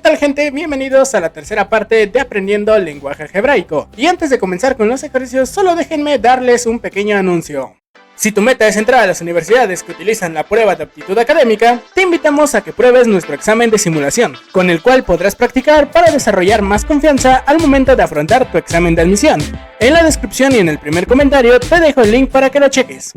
tal, gente? Bienvenidos a la tercera parte de Aprendiendo Lenguaje Algebraico. Y antes de comenzar con los ejercicios, solo déjenme darles un pequeño anuncio. Si tu meta es entrar a las universidades que utilizan la prueba de aptitud académica, te invitamos a que pruebes nuestro examen de simulación, con el cual podrás practicar para desarrollar más confianza al momento de afrontar tu examen de admisión. En la descripción y en el primer comentario te dejo el link para que lo cheques.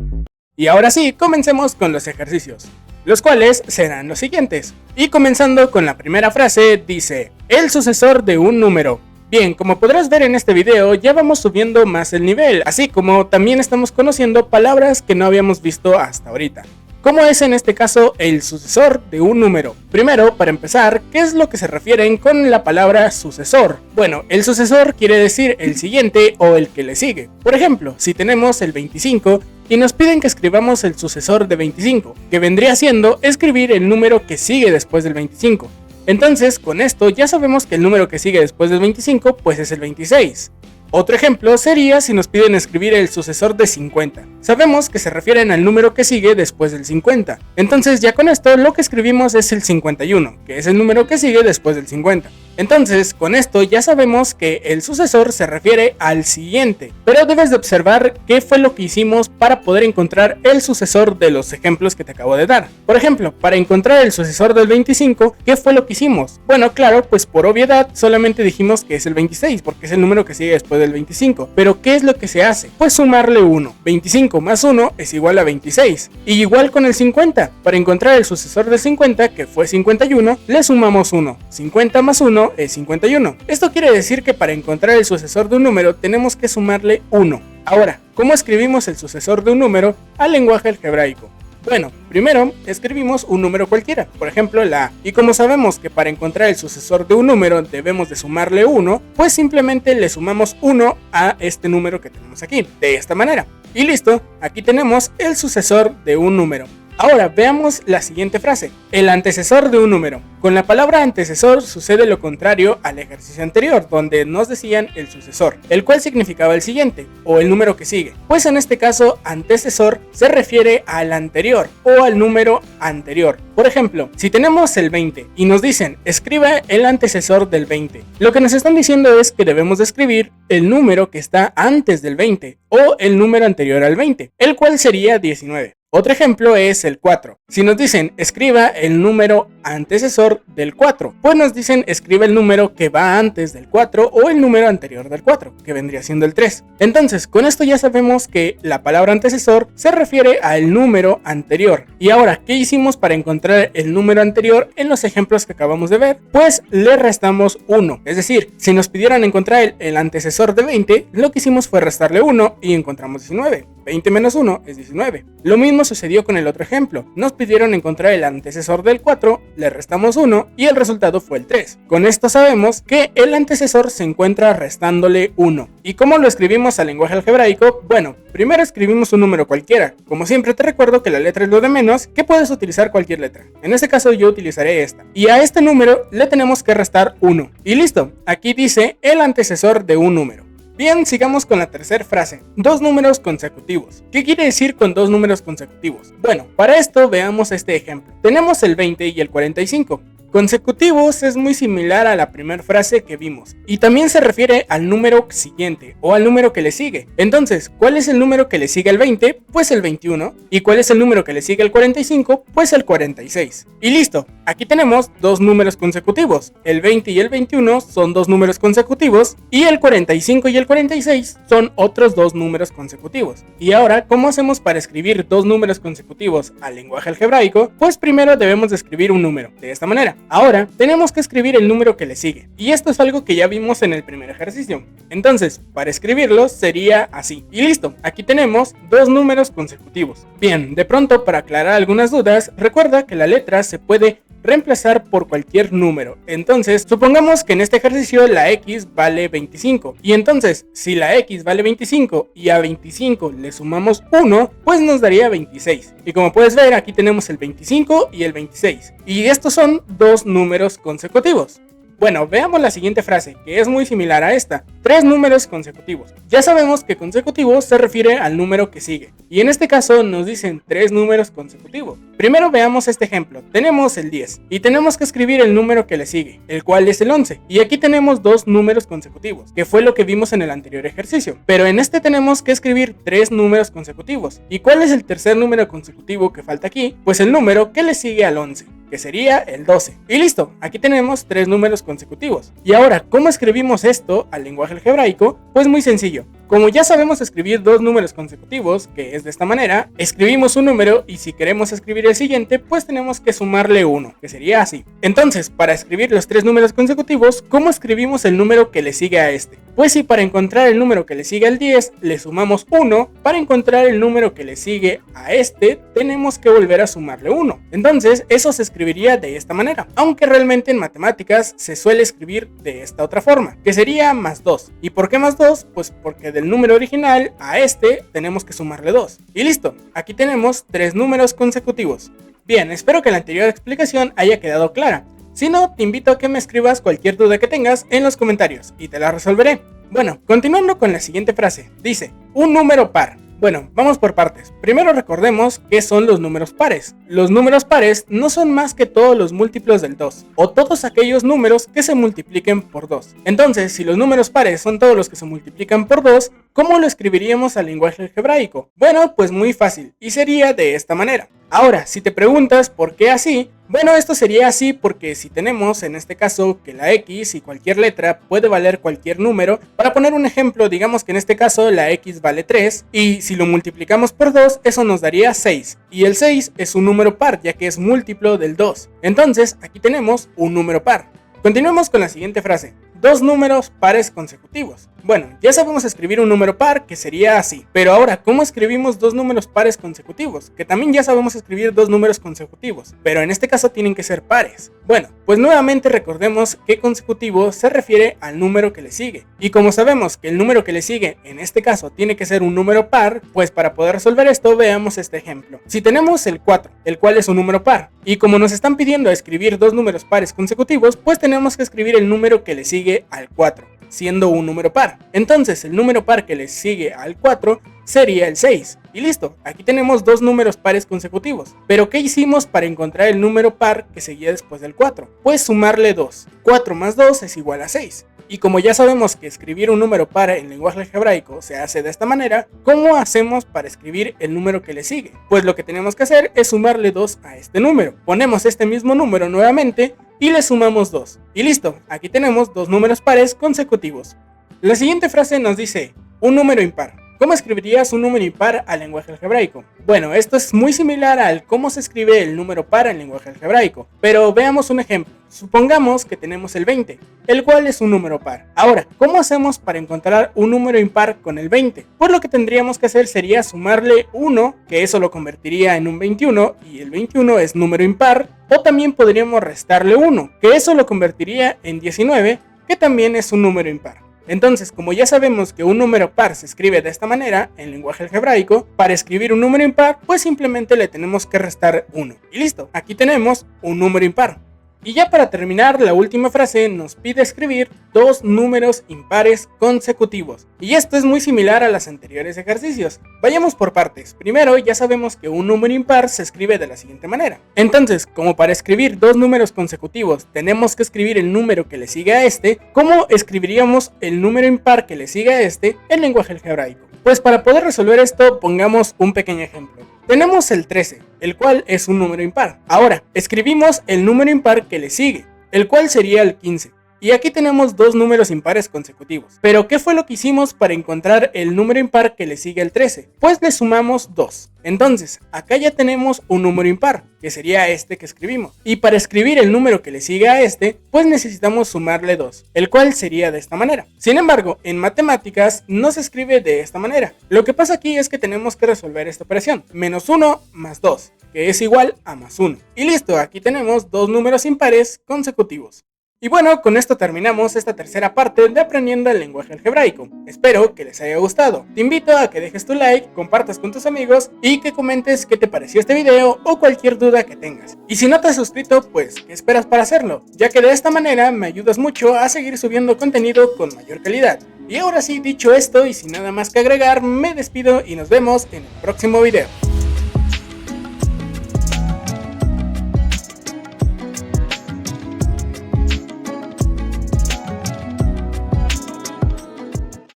Y ahora sí, comencemos con los ejercicios, los cuales serán los siguientes. Y comenzando con la primera frase, dice: el sucesor de un número. Bien, como podrás ver en este video, ya vamos subiendo más el nivel, así como también estamos conociendo palabras que no habíamos visto hasta ahorita. ¿Cómo es en este caso el sucesor de un número? Primero, para empezar, ¿qué es lo que se refieren con la palabra sucesor? Bueno, el sucesor quiere decir el siguiente o el que le sigue. Por ejemplo, si tenemos el 25 y nos piden que escribamos el sucesor de 25, que vendría siendo escribir el número que sigue después del 25. Entonces, con esto ya sabemos que el número que sigue después del 25 pues es el 26. Otro ejemplo sería si nos piden escribir el sucesor de 50. Sabemos que se refieren al número que sigue después del 50. Entonces ya con esto lo que escribimos es el 51, que es el número que sigue después del 50. Entonces con esto ya sabemos que el sucesor se refiere al siguiente. Pero debes de observar qué fue lo que hicimos para poder encontrar el sucesor de los ejemplos que te acabo de dar. Por ejemplo, para encontrar el sucesor del 25, ¿qué fue lo que hicimos? Bueno, claro, pues por obviedad solamente dijimos que es el 26, porque es el número que sigue después del 25. Pero ¿qué es lo que se hace? Pues sumarle 1. 25 más 1 es igual a 26. Y igual con el 50. Para encontrar el sucesor del 50, que fue 51, le sumamos 1. 50 más 1 es 51. Esto quiere decir que para encontrar el sucesor de un número tenemos que sumarle 1. Ahora, ¿cómo escribimos el sucesor de un número al lenguaje algebraico? Bueno, primero escribimos un número cualquiera, por ejemplo la A, y como sabemos que para encontrar el sucesor de un número debemos de sumarle 1, pues simplemente le sumamos 1 a este número que tenemos aquí, de esta manera. Y listo, aquí tenemos el sucesor de un número. Ahora veamos la siguiente frase, el antecesor de un número. Con la palabra antecesor sucede lo contrario al ejercicio anterior, donde nos decían el sucesor, el cual significaba el siguiente, o el número que sigue. Pues en este caso, antecesor se refiere al anterior, o al número anterior. Por ejemplo, si tenemos el 20 y nos dicen, escriba el antecesor del 20, lo que nos están diciendo es que debemos de escribir el número que está antes del 20, o el número anterior al 20, el cual sería 19. Otro ejemplo es el 4. Si nos dicen escriba el número antecesor del 4, pues nos dicen escriba el número que va antes del 4 o el número anterior del 4, que vendría siendo el 3. Entonces, con esto ya sabemos que la palabra antecesor se refiere al número anterior. Y ahora, ¿qué hicimos para encontrar el número anterior en los ejemplos que acabamos de ver? Pues le restamos 1. Es decir, si nos pidieran encontrar el antecesor de 20, lo que hicimos fue restarle 1 y encontramos 19. 20 menos 1 es 19. Lo mismo sucedió con el otro ejemplo. Nos pidieron encontrar el antecesor del 4, le restamos 1 y el resultado fue el 3. Con esto sabemos que el antecesor se encuentra restándole 1. ¿Y cómo lo escribimos al lenguaje algebraico? Bueno, primero escribimos un número cualquiera. Como siempre te recuerdo que la letra es lo de menos, que puedes utilizar cualquier letra. En este caso yo utilizaré esta. Y a este número le tenemos que restar 1. Y listo, aquí dice el antecesor de un número. Bien, sigamos con la tercera frase, dos números consecutivos. ¿Qué quiere decir con dos números consecutivos? Bueno, para esto veamos este ejemplo. Tenemos el 20 y el 45. Consecutivos es muy similar a la primera frase que vimos y también se refiere al número siguiente o al número que le sigue. Entonces, ¿cuál es el número que le sigue al 20? Pues el 21. ¿Y cuál es el número que le sigue al 45? Pues el 46. Y listo, aquí tenemos dos números consecutivos. El 20 y el 21 son dos números consecutivos y el 45 y el 46 son otros dos números consecutivos. Y ahora, ¿cómo hacemos para escribir dos números consecutivos al lenguaje algebraico? Pues primero debemos de escribir un número, de esta manera. Ahora, tenemos que escribir el número que le sigue. Y esto es algo que ya vimos en el primer ejercicio. Entonces, para escribirlo sería así. Y listo, aquí tenemos dos números consecutivos. Bien, de pronto, para aclarar algunas dudas, recuerda que la letra se puede reemplazar por cualquier número. Entonces, supongamos que en este ejercicio la X vale 25. Y entonces, si la X vale 25 y a 25 le sumamos 1, pues nos daría 26. Y como puedes ver, aquí tenemos el 25 y el 26. Y estos son dos números consecutivos. Bueno, veamos la siguiente frase, que es muy similar a esta. 3 números consecutivos. Ya sabemos que consecutivo se refiere al número que sigue, y en este caso nos dicen 3 números consecutivos. Primero veamos este ejemplo. Tenemos el 10, y tenemos que escribir el número que le sigue, el cual es el 11. Y aquí tenemos 2 números consecutivos, que fue lo que vimos en el anterior ejercicio. Pero en este tenemos que escribir 3 números consecutivos. ¿Y cuál es el tercer número consecutivo que falta aquí? Pues el número que le sigue al 11. Que sería el 12. Y listo, aquí tenemos 3 números consecutivos. Y ahora, ¿cómo escribimos esto al lenguaje algebraico? Pues muy sencillo. Como ya sabemos escribir 2 números consecutivos, que es de esta manera, escribimos un número y si queremos escribir el siguiente, pues tenemos que sumarle 1, que sería así. Entonces, para escribir los 3 números consecutivos, ¿cómo escribimos el número que le sigue a este? Pues si para encontrar el número que le sigue al 10, le sumamos 1, para encontrar el número que le sigue a este, tenemos que volver a sumarle 1. Entonces, eso se escribiría de esta manera, aunque realmente en matemáticas se suele escribir de esta otra forma, que sería más 2. ¿Y por qué más 2? Pues porque del número original a este tenemos que sumarle 2. Y listo, aquí tenemos 3 números consecutivos. Bien, espero que la anterior explicación haya quedado clara. Si no, te invito a que me escribas cualquier duda que tengas en los comentarios y te la resolveré. Bueno, continuando con la siguiente frase, dice, un número par. Bueno, vamos por partes. Primero recordemos qué son los números pares. Los números pares no son más que todos los múltiplos del 2, o todos aquellos números que se multipliquen por 2. Entonces, si los números pares son todos los que se multiplican por 2, ¿cómo lo escribiríamos al lenguaje algebraico? Bueno, pues muy fácil, y sería de esta manera. Ahora, si te preguntas por qué así, bueno, esto sería así porque si tenemos en este caso que la X y cualquier letra puede valer cualquier número, para poner un ejemplo, digamos que en este caso la X vale 3 y si lo multiplicamos por 2, eso nos daría 6. Y el 6 es un número par ya que es múltiplo del 2. Entonces, aquí tenemos un número par. Continuemos con la siguiente frase. 2 números pares consecutivos. Bueno, ya sabemos escribir un número par que sería así. Pero ahora, ¿cómo escribimos 2 números pares consecutivos? Que también ya sabemos escribir 2 números consecutivos, pero en este caso tienen que ser pares. Bueno, pues nuevamente recordemos que consecutivo se refiere al número que le sigue. Y como sabemos que el número que le sigue en este caso tiene que ser un número par, pues para poder resolver esto veamos este ejemplo. Si tenemos el 4, el cual es un número par, y como nos están pidiendo escribir 2 números pares consecutivos, pues tenemos que escribir el número que le sigue al 4, siendo un número par. Entonces el número par que le sigue al 4 sería el 6. Y listo, aquí tenemos 2 números pares consecutivos. Pero ¿qué hicimos para encontrar el número par que seguía después del 4? Pues sumarle 2. 4 más 2 es igual a 6. Y como ya sabemos que escribir un número par en lenguaje algebraico se hace de esta manera, ¿cómo hacemos para escribir el número que le sigue? Pues lo que tenemos que hacer es sumarle 2 a este número. Ponemos este mismo número nuevamente y le sumamos 2. Y listo, aquí tenemos 2 números pares consecutivos. La siguiente frase nos dice, un número impar. ¿Cómo escribirías un número impar al lenguaje algebraico? Bueno, esto es muy similar al cómo se escribe el número par en lenguaje algebraico, pero veamos un ejemplo. Supongamos que tenemos el 20, el cual es un número par. Ahora, ¿cómo hacemos para encontrar un número impar con el 20? Pues lo que tendríamos que hacer sería sumarle 1, que eso lo convertiría en un 21, y el 21 es número impar, o también podríamos restarle 1, que eso lo convertiría en 19, que también es un número impar. Entonces, como ya sabemos que un número par se escribe de esta manera, en lenguaje algebraico, para escribir un número impar, pues simplemente le tenemos que restar 1. Y listo, aquí tenemos un número impar. Y ya para terminar, la última frase nos pide escribir 2 números impares consecutivos. Y esto es muy similar a los anteriores ejercicios. Vayamos por partes. Primero, ya sabemos que un número impar se escribe de la siguiente manera. Entonces, como para escribir 2 números consecutivos tenemos que escribir el número que le sigue a este, ¿cómo escribiríamos el número impar que le sigue a este en lenguaje algebraico? Pues para poder resolver esto, pongamos un pequeño ejemplo. Tenemos el 13, el cual es un número impar. Ahora, escribimos el número impar que le sigue, el cual sería el 15. Y aquí tenemos 2 números impares consecutivos. Pero ¿qué fue lo que hicimos para encontrar el número impar que le sigue al 13? Pues le sumamos 2. Entonces, acá ya tenemos un número impar, que sería este que escribimos. Y para escribir el número que le sigue a este, pues necesitamos sumarle 2, el cual sería de esta manera. Sin embargo, en matemáticas no se escribe de esta manera. Lo que pasa aquí es que tenemos que resolver esta operación. Menos 1 más 2, que es igual a más 1. Y listo, aquí tenemos 2 números impares consecutivos. Y bueno, con esto terminamos esta tercera parte de aprendiendo el lenguaje algebraico. Espero que les haya gustado. Te invito a que dejes tu like, compartas con tus amigos y que comentes qué te pareció este video o cualquier duda que tengas. Y si no te has suscrito, pues ¿qué esperas para hacerlo? Ya que de esta manera me ayudas mucho a seguir subiendo contenido con mayor calidad. Y ahora sí, dicho esto y sin nada más que agregar, me despido y nos vemos en el próximo video.